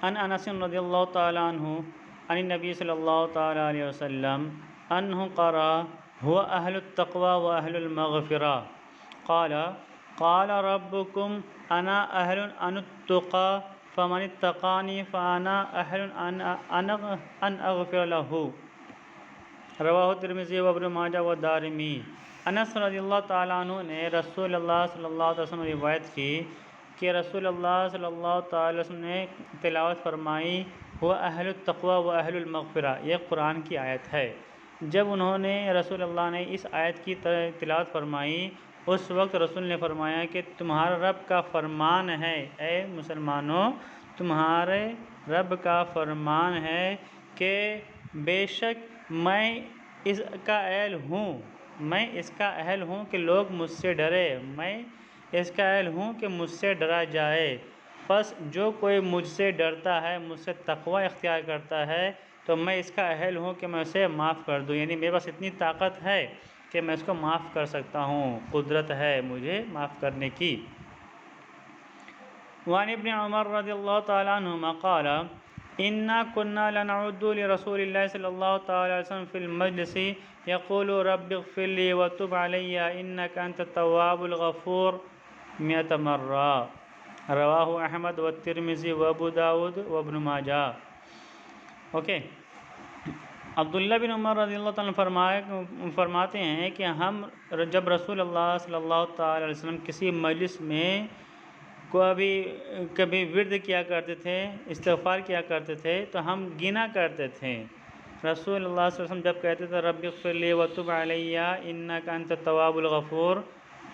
ان انس رضی اللہ تعالی عنہ عن النبی صلی اللہ تعالی علیہ وسلم انہ قرأ هو اہل التقوى واہل المغفرہ قال قال ربکم انا اہل ان التقى فمن اتقانی فانا اہل ان اغفر له رواہ ترمذی وابن ماجہ والدارمی۔ انس رضی اللہ تعالیٰ عنہ نے رسول اللہ صلی اللہ علیہ وسلم روایت کی کہ رسول اللہ صلی اللہ تعالی وسلم نے تلاوت فرمائی وہ اہل التقوی و اہل المغفرہ، یہ قرآن کی آیت ہے۔ جب انہوں نے رسول اللہ نے اس آیت کی تلاوت فرمائی اس وقت رسول نے فرمایا کہ تمہارا رب کا فرمان ہے، اے مسلمانوں تمہارے رب کا فرمان ہے کہ بے شک میں اس کا اہل ہوں کہ لوگ مجھ سے ڈرے، میں اس کا اہل ہوں کہ مجھ سے ڈرا جائے، پس جو کوئی مجھ سے ڈرتا ہے، مجھ سے تقوی اختیار کرتا ہے تو میں اس کا اہل ہوں کہ میں اسے معاف کر دوں، یعنی میرے پاس اتنی طاقت ہے کہ میں اس کو معاف کر سکتا ہوں، قدرت ہے مجھے معاف کرنے کی۔ وعن ابن عمر رضی اللہ تعالیٰ عنہما قال انا كنا لنعد لرسول اللہ صلی اللہ تعالی وسلم فی المجلس یقول رب اغفر لی وتب علی انک انت التواب الغفور 100 مرہ رواہ احمد والترمذی وابو داود وابن ماجہ۔ اوکے، عبداللہ بن عمر رضی اللہ تعالیٰ فرماتے ہیں کہ ہم جب رسول اللہ صلی اللہ تعالی علیہ وسلم کسی مجلس میں کبھی ورد کیا کرتے تھے، استغفار کیا کرتے تھے تو ہم گنا کرتے تھے۔ رسول اللہ صلی اللہ علیہ وسلم جب کہتے تھے رب اغفر لی وتب علی انک انت التواب الغفور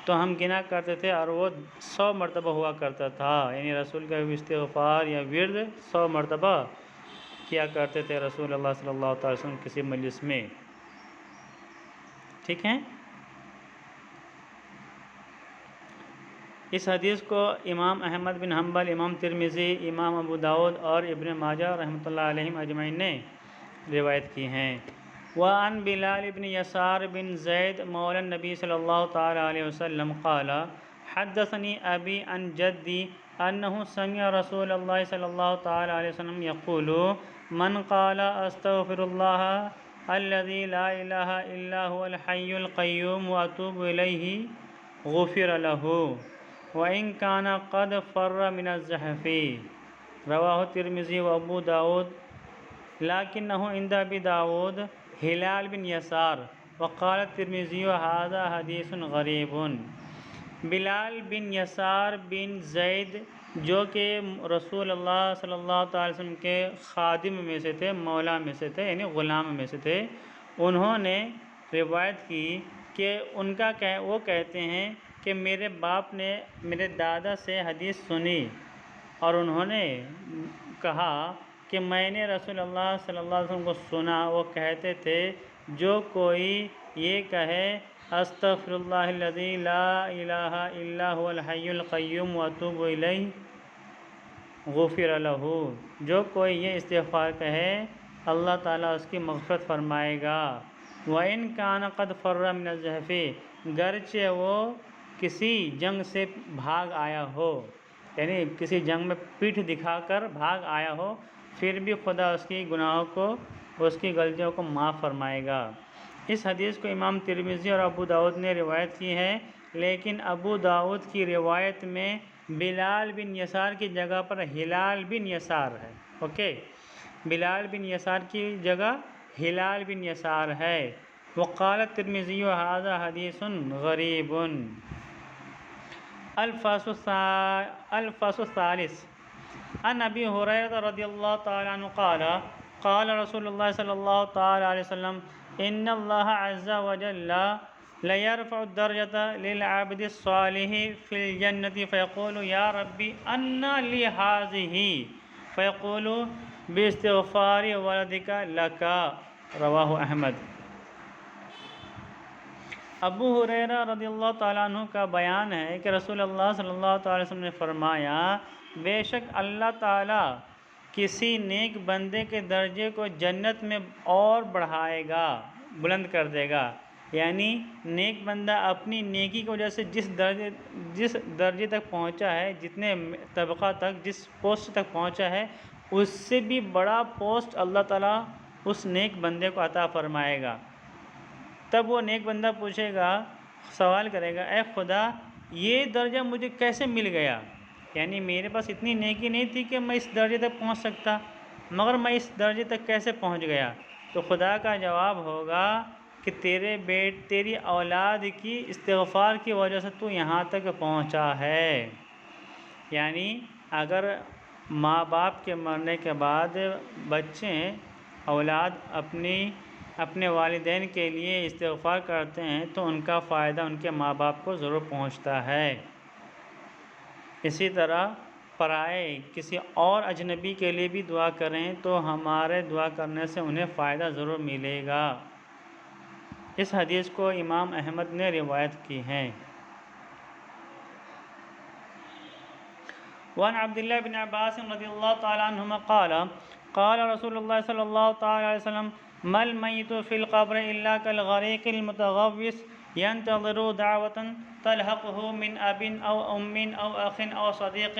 تو ہم گنا کرتے تھے اور وہ 100 مرتبہ ہوا کرتا تھا، یعنی رسول کا استغفار یا ورد 100 مرتبہ کیا کرتے تھے رسول اللہ صلی اللہ تعالی وسلم کسی مجلس میں۔ ٹھیک ہے، اس حدیث کو امام احمد بن حنبل، امام ترمذی، امام ابو داود اور ابن ماجہ رحمۃ اللہ علیہم اجمعین نے روایت کی ہیں۔ وعن بلال بن یسار بن زید مولا النبی صلی اللہ تعالی علیہ وسلم قال حدثني ابی عن جدی انہ سمع رسول اللہ صلی اللہ تعالی علیہ وسلم یقول من قال استغفر اللہ الذی لا الہ الا هو الحی القیوم واتوب الیہ غفر له وَإِن كَانَ قَدْ فَرَّ مِنَ الزَّحْفِ رواہ ترمذی و ابو داود لَكِنَّهُ عِنْدَ ابی داود ہلال بن یسار وقال الترمذی هذا حدیث غریب۔ بلال بن یسار بن زید جو کہ رسول اللہ صلی اللہ تعالی وسلم کے خادم میں سے تھے، مولا میں سے تھے، یعنی غلام میں سے تھے، انہوں نے روایت کی کہ وہ کہتے ہیں کہ میرے باپ نے میرے دادا سے حدیث سنی اور انہوں نے کہا کہ میں نے رسول اللہ صلی اللہ علیہ وسلم کو سنا، وہ کہتے تھے جو کوئی یہ کہے استغفر اللہ الذی لا الہ الا هو الحی القیوم واتوب الیہ غفر له، جو کوئی یہ استغفار کہے اللہ تعالیٰ اس کی مغفرت فرمائے گا۔ وَإِن كَانَ قَدْ فَرَّ مِنَ الزَّحْفِ گرچہ وہ کسی جنگ سے بھاگ آیا ہو، یعنی کسی جنگ میں پیٹھ دکھا کر بھاگ آیا ہو، پھر بھی خدا اس کی گناہوں کو، اس کی غلطیوں کو معاف فرمائے گا۔ اس حدیث کو امام ترمذی اور ابو داود نے روایت کی ہے، لیکن ابو داود کی روایت میں بلال بن یسار کی جگہ پر ہلال بن یسار ہے۔ اوکے، بلال بن یسار کی جگہ ہلال بن یسار ہے۔ وقال الترمذی هذا حدیث غریب۔ الفصل الثالث عن ابی ہریرہ رضی اللہ تعالی عنہ قال قال رسول اللہ صلی اللہ تعالی علیہ وسلم ان اللہ عز وجل لیرفع الدرجة للعبد الصالح فی الجنة فیقول یا ربی انا لی ہذہ فیقول باستغفار ولدک لک رواہ احمد۔ ابو ہریرہ رضی اللہ تعالیٰ عنہ کا بیان ہے کہ رسول اللہ صلی اللہ تعالی وسلم نے فرمایا بے شک اللہ تعالیٰ کسی نیک بندے کے درجے کو جنت میں اور بڑھائے گا، بلند کر دے گا، یعنی نیک بندہ اپنی نیکی کی وجہ سے جس درجے تک پہنچا ہے، جتنے طبقہ تک، جس پوسٹ تک پہنچا ہے، اس سے بھی بڑا پوسٹ اللہ تعالیٰ اس نیک بندے کو عطا فرمائے گا۔ تب وہ نیک بندہ پوچھے گا، سوال کرے گا، اے خدا یہ درجہ مجھے کیسے مل گیا؟ یعنی میرے پاس اتنی نیکی نہیں تھی کہ میں اس درجے تک پہنچ سکتا، مگر میں اس درجے تک کیسے پہنچ گیا؟ تو خدا کا جواب ہوگا کہ تیری اولاد کی استغفار کی وجہ سے تو یہاں تک پہنچا ہے۔ یعنی اگر ماں باپ کے مرنے کے بعد بچے اولاد اپنے والدین کے لیے استغفار کرتے ہیں تو ان کا فائدہ ان کے ماں باپ کو ضرور پہنچتا ہے۔ اسی طرح پرائے کسی اور اجنبی کے لیے بھی دعا کریں تو ہمارے دعا کرنے سے انہیں فائدہ ضرور ملے گا۔ اس حدیث کو امام احمد نے روایت کی ہے۔ وعن عبداللہ بن عباس رضی اللہ تعالی عنہما قال قال رسول اللہ صلی اللہ تعالی علیہ وسلم ما المیت فی القبر الا کالغریق المتغوث ينتظر دعوة تلحقه من اب او ام او اخ او صدیق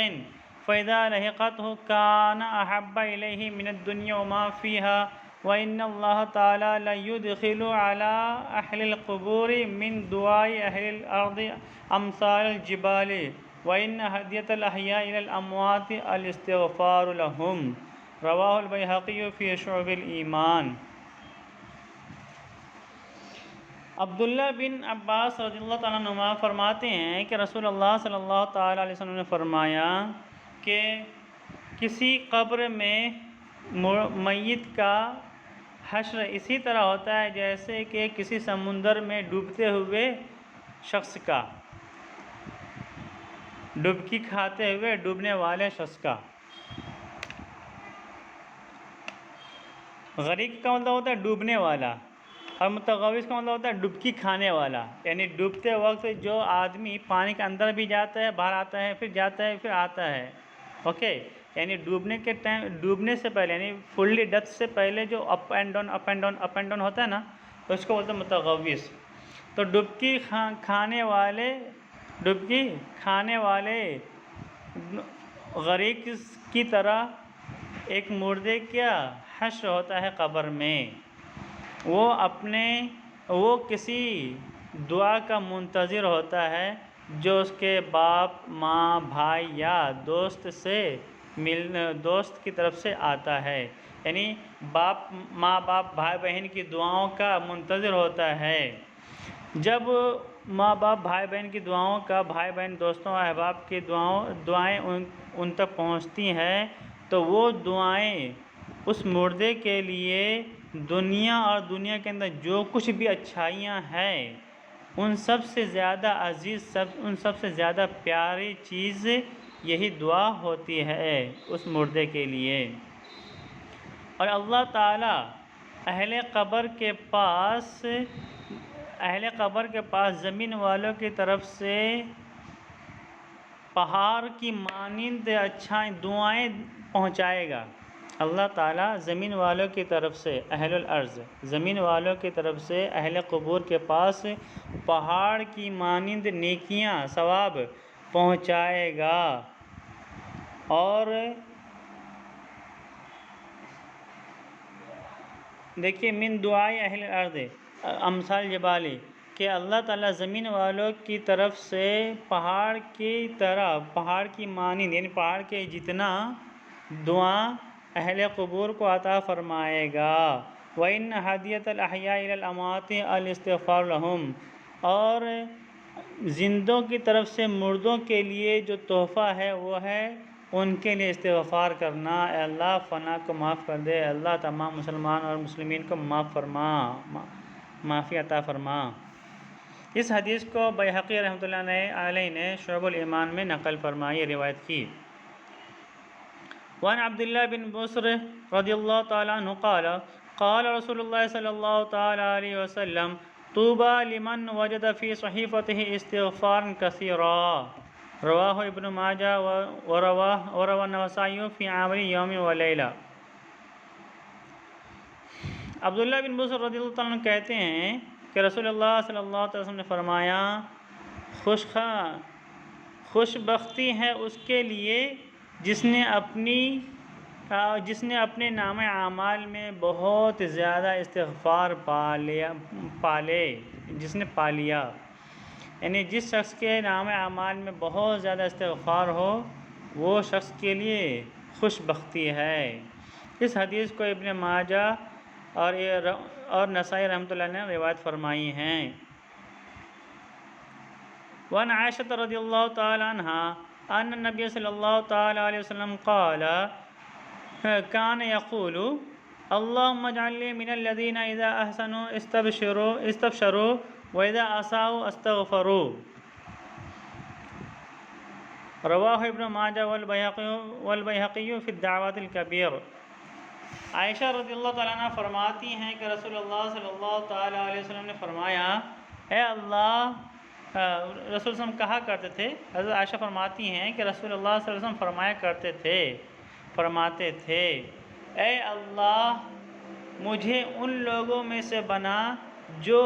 فاذا لحقته كان احب الیہ من الدنیا وما فیها وان اللہ تعالی لیدخل علی اہل القبور من دعاء اہل الارض امثال الجبال وَإِنَّ هَدْيَةَ الْأَحْيَاءِ إِلَى الْأَمْوَاتِ الْإِسْتِغْفَارُ لَهُمْ رواہ البیہقی فی شعب الایمان۔ عبداللہ بن عباس رضی اللہ تعالیٰ عنہما فرماتے ہیں کہ رسول اللہ صلی اللہ تعالیٰ علیہ وسلم نے فرمایا کہ کسی قبر میں میت کا حشر اسی طرح ہوتا ہے جیسے کہ کسی سمندر میں ڈوبتے ہوئے شخص کا، ڈبکی کھاتے ہوئے ڈوبنے والے شخص کا۔ غریق کا مطلب ہوتا ہے ڈوبنے والا، اور متغوث کا مطلب ہوتا ہے ڈبکی کھانے والا۔ یعنی ڈوبتے وقت جو آدمی پانی کے اندر بھی جاتا ہے، باہر آتا ہے، پھر جاتا ہے، پھر آتا ہے، اوکے، یعنی ڈوبنے سے پہلے، یعنی فلی ڈیتھ سے پہلے جو اپ اینڈ ڈاؤن ہوتا ہے نا، تو اس کو بولتے ہیں متغوث۔ تو ڈبکی کھانے والے غریق کی طرح ایک مردے کا حشر ہوتا ہے قبر میں۔ وہ کسی دعا کا منتظر ہوتا ہے جو اس کے باپ، ماں، بھائی یا دوست کی طرف سے آتا ہے۔ یعنی ماں باپ بھائی بہن کی دعاؤں کا منتظر ہوتا ہے۔ جب ماں باپ بھائی بہن کی دعاؤں کا، بھائی بہن دوستوں احباب کی دعائیں ان تک پہنچتی ہیں تو وہ دعائیں اس مردے کے لیے دنیا اور دنیا کے اندر جو کچھ بھی اچھائیاں ہیں ان سب سے زیادہ عزیز، ان سب سے زیادہ پیاری چیز یہی دعا ہوتی ہے اس مردے کے لیے۔ اور اللہ تعالیٰ اہل قبر کے پاس زمین والوں کی طرف سے پہاڑ کی مانند اچھائیں دعائیں پہنچائے گا۔ اللہ تعالیٰ زمین والوں کی طرف سے، اہل الارض، زمین والوں کی طرف سے اہل قبور کے پاس پہاڑ کی مانند نیکیاں، ثواب پہنچائے گا۔ اور دیکھیے من دعائے اہل الارض امثال جبال، کہ اللہ تعالیٰ زمین والوں کی طرف سے پہاڑ کی مانند، یعنی پہاڑ کے جتنا دعا اہل قبور کو عطا فرمائے گا۔ وَإِنَّ هَدْيَةَ الْأَحْيَاءِ إِلَى الْأَمْوَاتِ الْإِسْتِغْفَارُ لَهُمْ، اور زندوں کی طرف سے مردوں کے لیے جو تحفہ ہے وہ ہے ان کے لیے استغفار کرنا۔ اے اللہ فلاں کو معاف کر دے، اے اللہ تمام مسلمان اور مسلمین کو معاف فرما، معافی عطا فرما۔ اس حدیث کو بیہقی رحمۃ اللہ علیہ نے شعب الایمان میں نقل فرمائی، روایت کی۔ وعن عبداللہ بن بصر رضی اللہ تعالیٰ عنہ قال قال رسول اللہ صلی اللہ تعالیٰ علیہ وسلم طوبى لمن وجد فی صحیفته استغفارا کثیرا، رواہ ابن ماجہ وروى النسائی فی عمل یوم ولیلہ۔ عبداللہ بن بصر رضی اللہ تعالیٰ عنہ کہتے ہیں کہ رسول اللہ صلی اللہ علیہ وسلم نے فرمایا، خوش بختی ہے اس کے لیے جس نے اپنی جس نے اپنے نام اعمال میں بہت زیادہ استغفار جس نے پا لیا، یعنی جس شخص کے نام اعمال میں بہت زیادہ استغفار ہو وہ شخص کے لیے خوش بختی ہے۔ اس حدیث کو ابن ماجہ اور نسائی رحمۃ اللہ نے روایت فرمائی ہیں۔ وعن عائشة رضی اللہ تعالی عنہا ان النبی صلی اللہ تعالی علیہ وسلم قال كان يقول اللهم اجعل لي من الذين اذا احسنوا استبشروا واذا اساءوا استغفروا، رواہ ابن ماجہ والبیہقی فی الدعوات الکبیر۔ عائشہ رضی اللہ تعالیٰ عنہ فرماتی ہیں کہ رسول اللہ صلی اللہ تعالیٰ علیہ وسلم نے فرمایا، اے اللہ، رسول صلی اللہ علیہ وسلم کہا کرتے تھے، حضرت عائشہ فرماتی ہیں کہ رسول اللہ صلی اللہ علیہ وسلم فرماتے تھے اے اللہ مجھے ان لوگوں میں سے بنا جو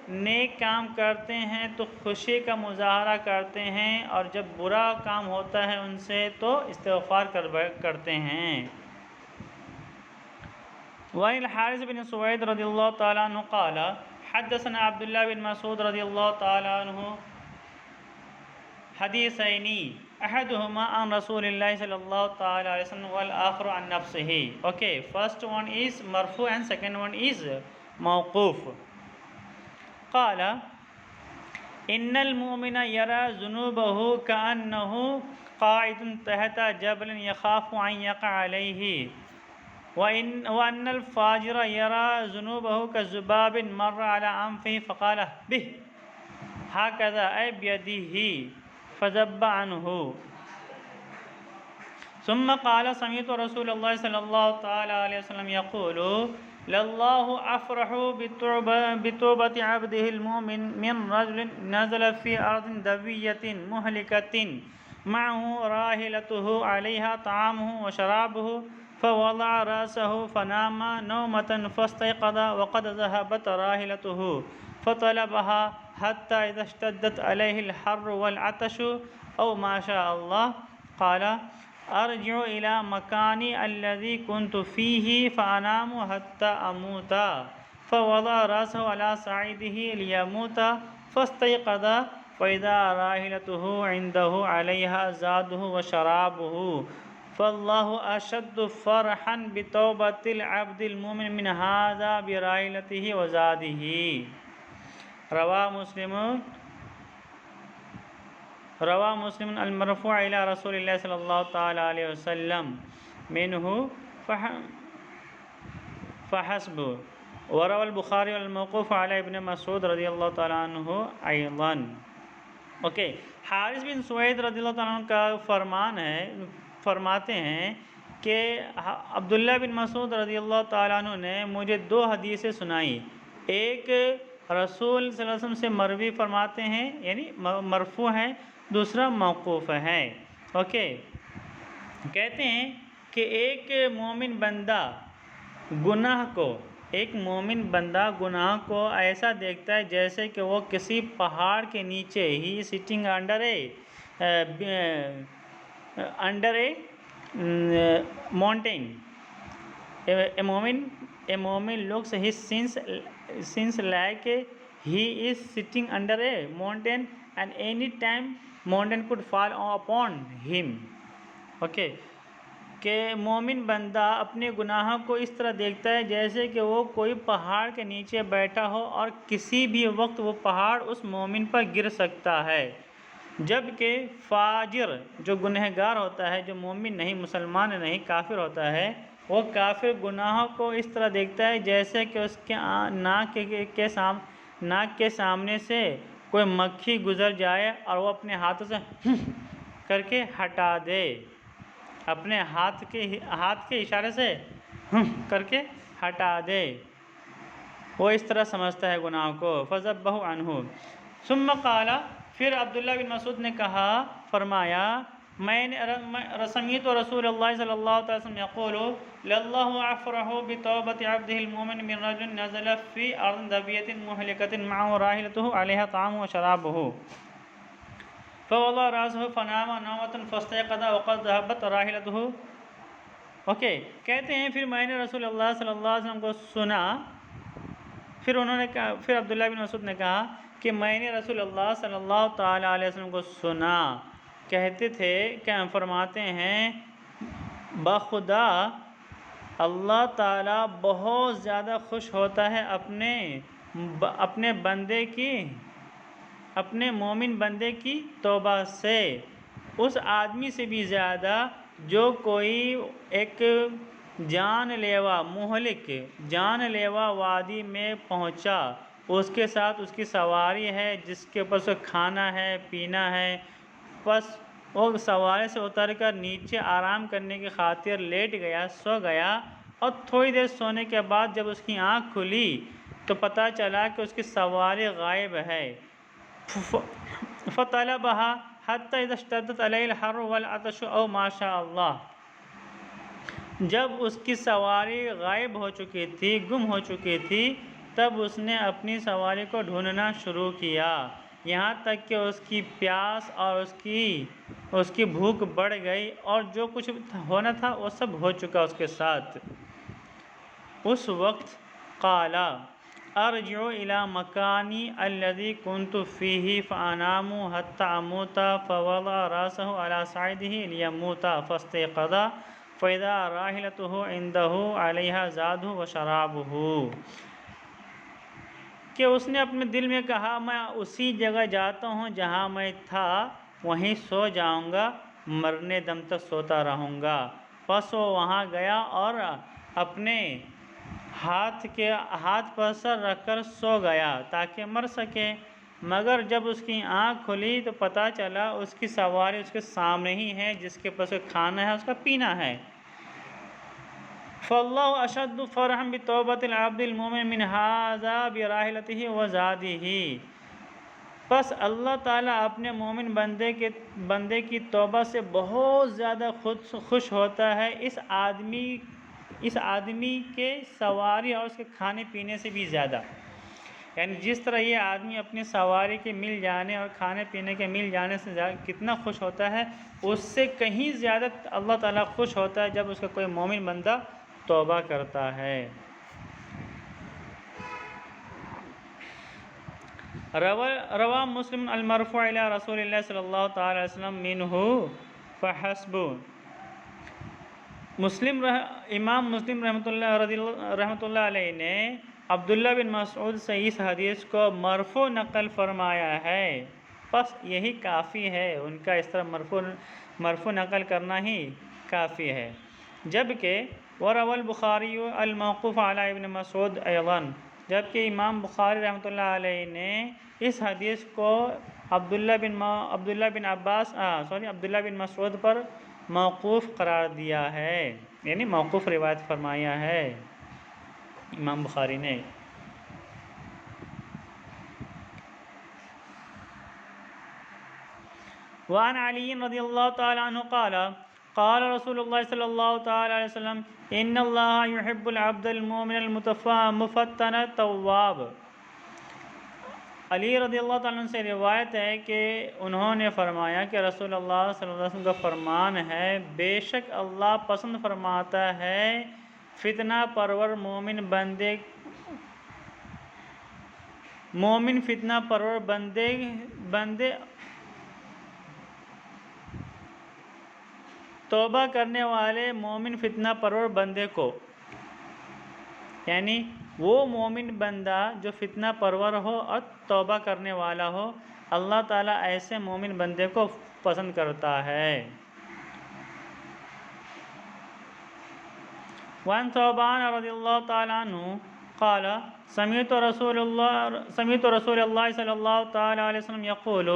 نیک کام کرتے ہیں تو خوشی کا مظاہرہ کرتے ہیں، اور جب برا کام ہوتا ہے ان سے تو استغفار کرتے ہیں۔ وعن الحارث بن سوید رضی اللہ تعالیٰ عنہ قال حدثنا عبداللہ بن مسعود رضی اللہ تعالیٰ عنہ حدیثین احدہما عن رسول اللہ صلی اللہ تعالیٰ علیہ وسلم والآخر عن نفسہ۔ Okay, first one is مرفوع and second one is موقوف۔ قال ان المؤمن يرى ذنوبه كأنه قاعد تحت جبل يخاف ان يقع عليه، وان الفاجر يرى ذنوبه كذباب مر على انفه فقال به هكذا اي بيده فذب عنه، ثم قال سمعت رسول الله صلى الله تعالى عليه وسلم يقول لله افرح بتوبة عبده المؤمن من رجل نزل في ارض دوية مهلكة معه راحلته عليها طعامه وشرابه فوضع رأسه فنام نومة فاستيقظ وقد ذهبت راحلته فطلبها حتى إذا اشتدت عليه الحر والعطش أو ما شاء الله قال ارجع إلى مكاني الذي كنت فيه فأنام حتى أموت، فوضع رأسه على صعيده ليموت فاستيقظ فإذا راحلته عنده عليها زاده وشرابه، فالله أشد فرحا بتوبة العبد المؤمن من هذا براحلته وزاده۔ روا مسلم المرفوع إلى رسول الله صلی اللہ تعالی علیہ وسلم منه فحسب، وروى البخاری الموقوف على ابن مسعود رضی اللہ تعالی عنہ ایضاً۔ اوکے، حارث بن سوید رضی اللہ تعالیٰ عنہ کا فرماتے ہیں کہ عبداللہ بن مسعود رضی اللہ تعالیٰ عنہ نے مجھے دو حدیثیں سنائی، ایک رسول صلی اللہ علیہ وسلم سے مروی فرماتے ہیں یعنی مرفوع ہے، دوسرا موقوف ہے۔ اوکے، کہتے ہیں کہ ایک مومن بندہ گناہ کو ایسا دیکھتا ہے جیسے کہ وہ کسی پہاڑ کے نیچے ہی sitting under a mountain. A moment looks his sins like he is sitting under a mountain and any time mountain could fall upon him. Okay, کہ مومن بندہ اپنے گناہوں کو اس طرح دیکھتا ہے جیسے کہ وہ کوئی پہاڑ کے نیچے بیٹھا ہو اور کسی بھی وقت وہ پہاڑ اس مومن پر گر سکتا ہے، جبکہ فاجر جو گنہگار ہوتا ہے، جو مومن نہیں، مسلمان نہیں، کافر ہوتا ہے، وہ کافر گناہوں کو اس طرح دیکھتا ہے جیسے کہ اس کے ناک کے سامنے سے کوئی مکھی گزر جائے اور وہ اپنے ہاتھوں سے کر کے ہٹا دے، اپنے ہاتھ کے اشارے سے کر کے ہٹا دے، وہ اس طرح سمجھتا ہے گناہ کو۔ فذبہ عنہ ثم قال، پھر عبداللہ بن مسعود نے فرمایا میں نے سمعت رسول اللہ صلی اللہ علیہ وسلم یقول للہ افرح بتوبۃ عبدہ المؤمن من رجل نزل فی ارض دویۃ مہلکۃ معه راحلته علیہا طعامہ وشرابہ فوضع رأسه فنام نومة فاستيقظ وقد ذهبت راحلته اوکے، کہتے ہیں پھر میں نے رسول اللہ صلی اللہ علیہ وسلم کو سنا، پھر انہوں نے کہا، پھر عبداللہ بن مسعود نے کہا کہ میں نے رسول اللہ صلی اللہ تعالیٰ علیہ وسلم کو سنا کہتے تھے کہ فرماتے ہیں بخدا اللہ تعالیٰ بہت زیادہ خوش ہوتا ہے اپنے بندے کی، اپنے مومن بندے کی توبہ سے، اس آدمی سے بھی زیادہ جو کوئی ایک جان لیوا مہلک جان لیوا وادی میں پہنچا، اس کے ساتھ اس کی سواری ہے جس کے اوپر سے کھانا ہے پینا ہے، بس وہ سواری سے اتر کر نیچے آرام کرنے کی خاطر لیٹ گیا، سو گیا، اور تھوڑی دیر سونے کے بعد جب اس کی آنکھ کھلی تو پتہ چلا کہ اس کی سواری غائب ہے، فطلبها حتى اذا اشتدت عليه الحر والعطش او ما شاء اللہ، جب اس کی سواری غائب ہو چکی تھی، گم ہو چکی تھی، تب اس نے اپنی سواری کو ڈھونڈنا شروع کیا، یہاں تک کہ اس کی پیاس اور اس کی بھوک بڑھ گئی، اور جو کچھ ہونا تھا وہ سب ہو چکا اس کے ساتھ۔ اس وقت قال ارجع الى مکانی الذي كنت فيه فانام حتى اموت، فوضع راسه على صعيده ليموت فاستيقظ فاذا راحلته عنده عليها زاده وشرابه، کہ اس نے اپنے دل میں کہا میں اسی جگہ جاتا ہوں جہاں میں تھا، وہیں سو جاؤں گا، مرنے دم تک سوتا رہوں گا، پس وہ وہاں گیا اور اپنے ہاتھ پر سر رکھ کر سو گیا تاکہ مر سکے، مگر جب اس کی آنکھ کھلی تو پتہ چلا اس کی سواری اس کے سامنے ہی ہے جس کے پاس کھانا ہے، اس کا پینا ہے۔ فاللہ اشد فرحا بتوبۃ العبد المؤمن من ھذا براحلتہ وزادہ، پس اللہ تعالیٰ اپنے مومن بندے کی توبہ سے بہت زیادہ خوش ہوتا ہے اس آدمی کے سواری اور اس کے کھانے پینے سے بھی زیادہ، یعنی جس طرح یہ آدمی اپنی سواری کے مل جانے اور کھانے پینے کے مل جانے سے کتنا خوش ہوتا ہے، اس سے کہیں زیادہ اللہ تعالیٰ خوش ہوتا ہے جب اس کا کوئی مومن بندہ توبہ کرتا ہے۔ روا مسلم المرفوع الی رسول اللہ صلی اللہ تعالی علیہ وسلم منہ فحسب، امام مسلم رحمۃ اللہ علیہ نے عبداللہ بن مسعود سے اس حدیث کو مرفوع نقل فرمایا ہے، بس یہی کافی ہے، ان کا اس طرح مرفوع نقل کرنا ہی کافی ہے، جبکہ وروى البخاری الموقوف علی ابن مسعود ایضا، جبکہ امام بخاری رحمۃ اللہ علیہ نے اس حدیث کو عبداللہ بن مسعود پر موقوف قرار دیا ہے، یعنی موقوف روایت فرمایا ہے امام بخاری نے۔ وعن علی رضی اللہ تعالی عنہ قال قال رسول اللہ صلی اللہ تعالی علیہ وسلم ان اللہ یحب العبد المؤمن المفتن التواب، علی رضی اللہ تعالیٰ عنہ سے روایت ہے کہ انہوں نے فرمایا کہ رسول اللہ صلی اللہ علیہ وسلم کا فرمان ہے بے شک اللہ پسند فرماتا ہے فتنہ پرور مومن فتنہ پرور بندے توبہ کرنے والے مومن فتنہ پرور بندے کو، یعنی وہ مومن بندہ جو فتنہ پرور ہو اور توبہ کرنے والا ہو، اللہ تعالیٰ ایسے مومن بندے کو پسند کرتا ہے۔ وعن ثوبان رضی اللہ تعالیٰ عنہ قال سمعت رسول اللہ صلی اللہ تعالیٰ علیہ وسلم یقول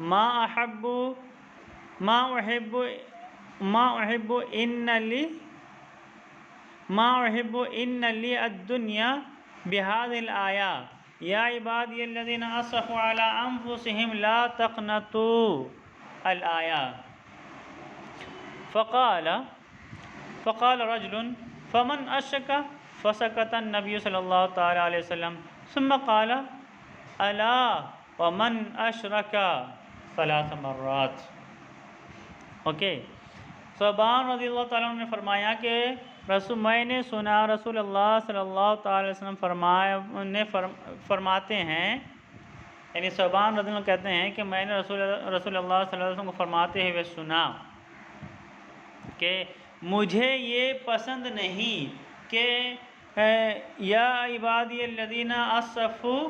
ما احب ان لی الدنیا بهذه الآیہ یا عبادی الذین اسرفوا علی انفسهم لا تقنطوا الآیہ، فقال رجل فمن اشرک فسکت النبی صلی اللہ تعالی علیہ وسلم ثم قال الا ومن اشرک 3 مرات۔ اوکے، ثوبان رضی اللہ تعالیٰ عنہ نے فرمایا کہ میں نے سنا رسول اللہ صلی اللہ تعالی وسلم فرماتے ہیں، یعنی ثوبان رضی اللہ عنہ کہتے ہیں کہ میں نے رسول اللہ صلی اللہ علیہ وسلم کو فرماتے ہوئے سنا کہ مجھے یہ پسند نہیں کہ یا عبادی الذین اسرفوا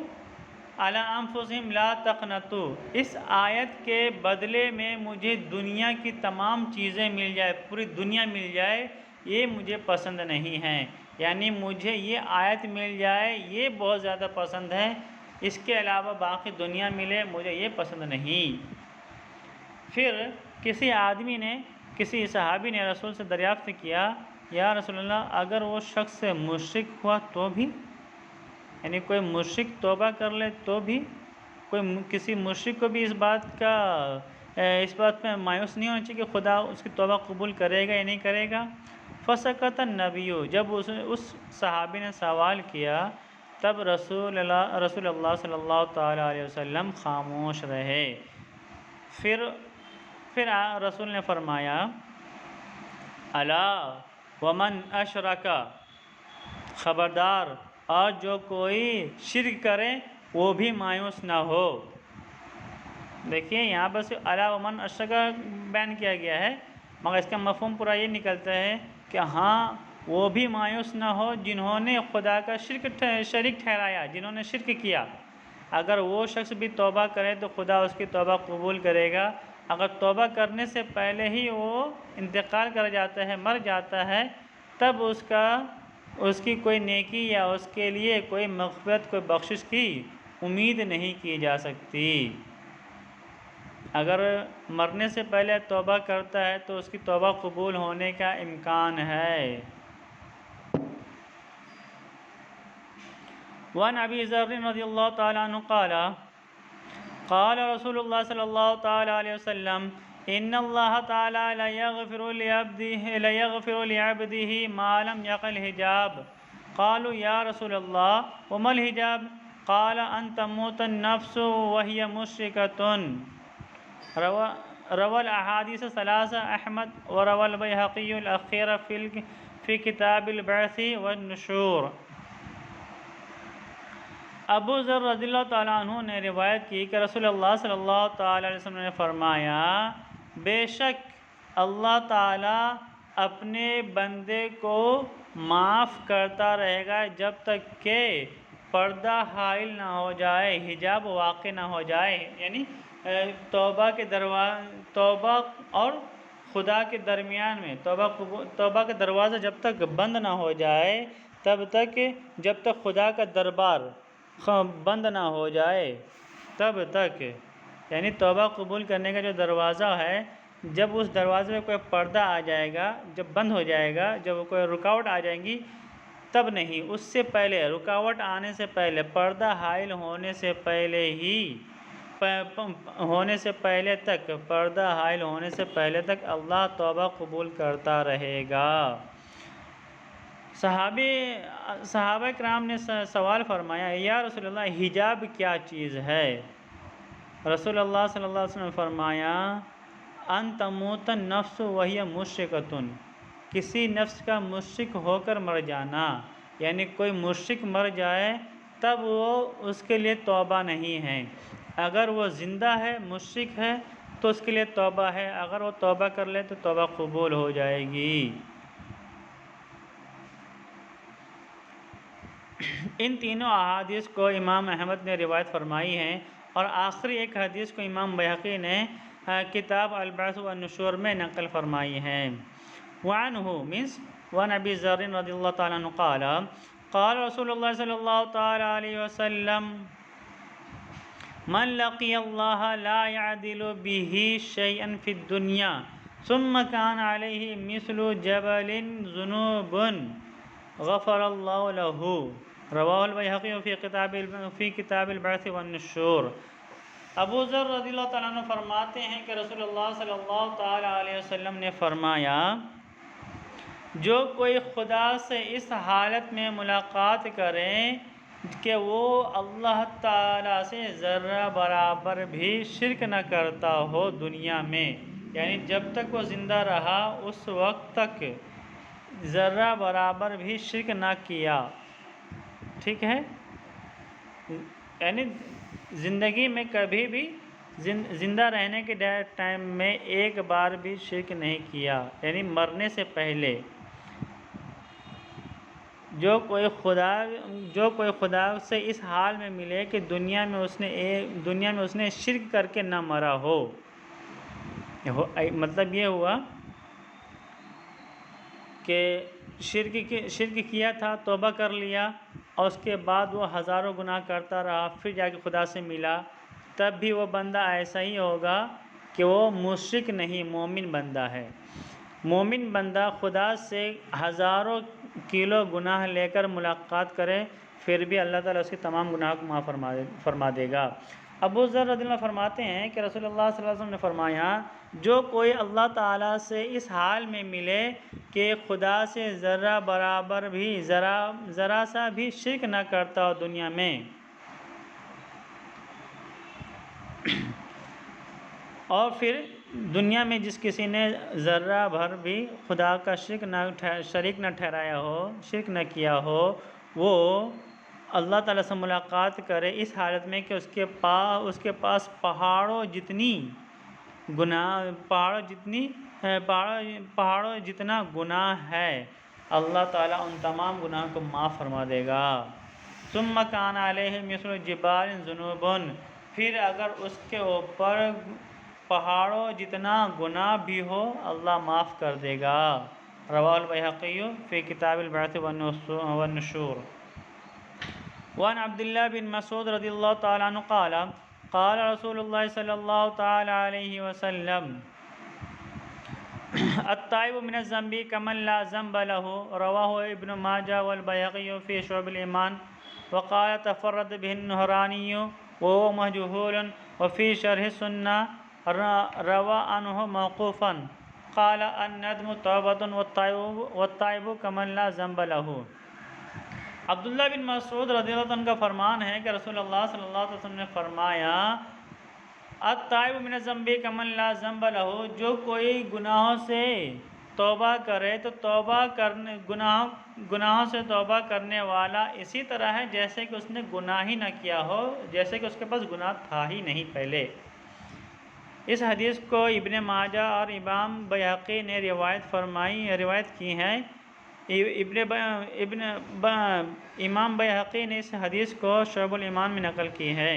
علی انفسہم لا تقنطوا، اس آیت کے بدلے میں مجھے دنیا کی تمام چیزیں مل جائے، پوری دنیا مل جائے، یہ مجھے پسند نہیں ہے، یعنی مجھے یہ آیت مل جائے یہ بہت زیادہ پسند ہے، اس کے علاوہ باقی دنیا ملے مجھے یہ پسند نہیں۔ پھر کسی صحابی نے رسول سے دریافت کیا، یا رسول اللہ اگر وہ شخص مشرک ہوا تو بھی، یعنی کوئی مشرک توبہ کر لے تو بھی، کسی مشرک کو بھی اس بات پہ مایوس نہیں ہونا چاہیے کہ خدا اس کی توبہ قبول کرے گا یا نہیں کرے گا۔ فسکت النبی، جب اس صحابی نے سوال کیا تب رسول اللہ صلی اللہ تعالی علیہ وسلم خاموش رہے۔ پھر رسول نے فرمایا الا ومن اشرک، خبردار اور جو کوئی شرک کرے وہ بھی مایوس نہ ہو۔ دیکھیے یہاں پر صرف الا ومن اشرک بیان کیا گیا ہے، مگر اس کا مفہوم پورا یہ نکلتا ہے کہ ہاں وہ بھی مایوس نہ ہو جنہوں نے خدا کا شریک ٹھہرایا، جنہوں نے شرک کیا، اگر وہ شخص بھی توبہ کرے تو خدا اس کی توبہ قبول کرے گا، اگر توبہ کرنے سے پہلے ہی وہ انتقال کر جاتا ہے، مر جاتا ہے، تب اس کی کوئی نیکی یا اس کے لیے کوئی مغفرت، کوئی بخشش کی امید نہیں کی جا سکتی۔ اگر مرنے سے پہلے توبہ کرتا ہے تو اس کی توبہ قبول ہونے کا امکان ہے۔ وعن ابی ذر رضی اللہ تعالیٰ عنہ قال رسول اللہ صلی اللہ تعالیٰ علیہ وسلم ان اللہ تعالیٰ لیغفر لعبده ما لم يق الحجاب، قالوا یا رسول اللہ وما الحجاب، قال ان تموت النفس وهي مشركة۔ روى الاحادیث ثلاثہ احمد وروى البیہقی الاخیر فی کتاب البعث والنشور۔ ابو ذر رضی اللہ تعالیٰ عنہ نے روایت کی کہ رسول اللہ صلی اللہ تعالیٰ علیہ وسلم نے فرمایا بے شک اللہ تعالیٰ اپنے بندے کو معاف کرتا رہے گا جب تک کہ پردہ حائل نہ ہو جائے، حجاب واقع نہ ہو جائے، یعنی توبہ اور خدا کے درمیان میں توبہ کا دروازہ جب تک بند نہ ہو جائے، جب تک خدا کا دربار بند نہ ہو جائے تب تک، یعنی توبہ قبول کرنے کا جو دروازہ ہے، جب اس دروازے میں کوئی پردہ آ جائے گا، جب بند ہو جائے گا، جب کوئی رکاوٹ آ جائیں گی تب نہیں، اس سے پہلے، رکاوٹ آنے سے پہلے، پردہ حائل ہونے سے تک اللہ توبہ قبول کرتا رہے گا۔ صحابہ کرام نے سوال فرمایا یا رسول اللہ حجاب کیا چیز ہے؟ رسول اللہ صلی اللہ علیہ وسلم نے فرمایا ان تموت النفس وہی مشرکۃ، کسی نفس کا مشرک ہو کر مر جانا، یعنی کوئی مشرک مر جائے تب وہ اس کے لیے توبہ نہیں ہے، اگر وہ زندہ ہے مشرک ہے تو اس کے لیے توبہ ہے، اگر وہ توبہ کر لے تو توبہ قبول ہو جائے گی۔ ان تینوں احادیث کو امام احمد نے روایت فرمائی ہیں، اور آخری ایک حدیث کو امام بیہقی نے کتاب البعث والنشور میں نقل فرمائی ہے۔ وعن ابی ذر رضی اللہ تعالیٰ عنہ قال رسول اللہ صلی اللہ تعالیٰ علیہ وسلم من لقی اللہ لا يعدل به شیئا فی الدنیا ثم كان علیہ مثل جبل ذنوب غفر اللہ له، رواہ البیہقی فی کتاب البعث والنشور۔ ابو ذر رضی اللہ تعالیٰ عنہ فرماتے ہیں کہ رسول اللہ صلی اللہ تعالیٰ علیہ وسلم نے فرمایا جو کوئی خدا سے اس حالت میں ملاقات کرے کہ وہ اللہ تعالیٰ سے ذرہ برابر بھی شرک نہ کرتا ہو دنیا میں، یعنی جب تک وہ زندہ رہا اس وقت تک ذرہ برابر بھی شرک نہ کیا، ٹھیک ہے، یعنی زندگی میں کبھی بھی زندہ رہنے کے ٹائم میں ایک بار بھی شرک نہیں کیا، یعنی مرنے سے پہلے۔ جو کوئی خدا سے اس حال میں ملے کہ دنیا میں اس نے شرک کر کے نہ مرا ہو، مطلب یہ ہوا کہ شرک کیا تھا، توبہ کر لیا، اور اس کے بعد وہ ہزاروں گناہ کرتا رہا، پھر جا کے خدا سے ملا، تب بھی وہ بندہ ایسا ہی ہوگا کہ وہ مشرک نہیں، مومن بندہ ہے۔ مومن بندہ خدا سے ہزاروں کلو گناہ لے کر ملاقات کرے، پھر بھی اللہ تعالیٰ اس کے تمام گناہوں کو معاف فرما دے گا۔ ابو ذر رضی اللہ عنہ فرماتے ہیں کہ رسول اللہ صلی اللہ علیہ وسلم نے فرمایا، جو کوئی اللہ تعالیٰ سے اس حال میں ملے کہ خدا سے ذرہ برابر بھی ذرا سا بھی شرک نہ کرتا ہو دنیا میں، اور پھر دنیا میں جس کسی نے ذرہ بھر بھی خدا کا شریک نہ ٹھہرایا ہو، شرک نہ کیا ہو، وہ اللہ تعالیٰ سے ملاقات کرے اس حالت میں کہ اس کے پاس پہاڑوں جتنا گناہ ہے، اللہ تعالیٰ ان تمام گناہوں کو معاف فرما دے گا۔ ثم کان علیہ مثل جبال ذنوب، پھر اگر اس کے اوپر پہاڑوں جتنا گناہ بھی ہو اللہ معاف کر دے گا۔ رواہ البیہقی فی کتاب البعث والنشور۔ وعن عبداللہ بن مسعود رضی اللہ تعالیٰ عنہ قال قال رسول اللہ صلی اللہ تعالیٰ علیہ وسلم التائب من الذنب کمن لا ذنب له، رواہ ابن ماجہ والبیہقی فی شعب الایمان، وقال تفرد به النہرانی وهو مجہول، وفی شرح السنہ روى عنہ موقوفا قال الندم توبۃ والتائب کمن لا ذنب له۔ عبداللہ بن مسعود رضی اللہ عنہ کا فرمان ہے کہ رسول اللہ صلی اللہ علیہ وسلم نے فرمایا، التائب من الذنب کمن لا ذنب له، جو کوئی گناہوں سے توبہ کرے تو گناہوں سے توبہ کرنے والا اسی طرح ہے جیسے کہ اس نے گناہ ہی نہ کیا ہو، جیسے کہ اس کے پاس گناہ تھا ہی نہیں پہلے۔ اس حدیث کو ابن ماجہ اور امام بیہقی نے روایت کی ہے۔ امام بیہقی نے اس حدیث کو شعب الایمان میں نقل کی ہے،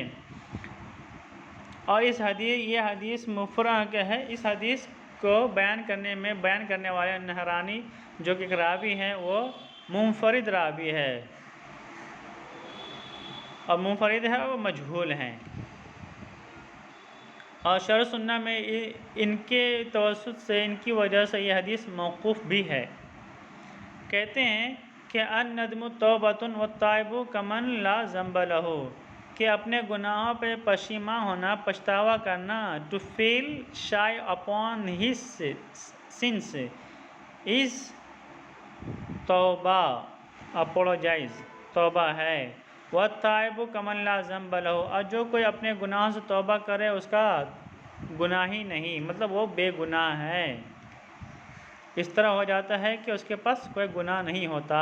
اور یہ حدیث مفرد ہے۔ اس حدیث کو بیان کرنے والے نہرانی جو کہ ایک راوی ہیں وہ منفرد راوی ہے، اور منفرد ہے وہ مجہول ہیں، اور شرح سنہ میں ان کے توسط سے، ان کی وجہ سے یہ حدیث موقوف بھی ہے۔ کہتے ہیں کہ الندم توبۃ والتائب کمن لا ذنب له، کہ اپنے گناہوں پہ پشیماں ہونا، پچھتاوا کرنا، to feel shy upon his sins is توبہ، apologize توبہ ہے، والتائب کمن لا ذنب له، اور جو کوئی اپنے گناہوں سے توبہ کرے اس کا گناہ ہی نہیں، مطلب وہ بے گناہ ہے، اس طرح ہو جاتا ہے کہ اس کے پاس کوئی گناہ نہیں ہوتا۔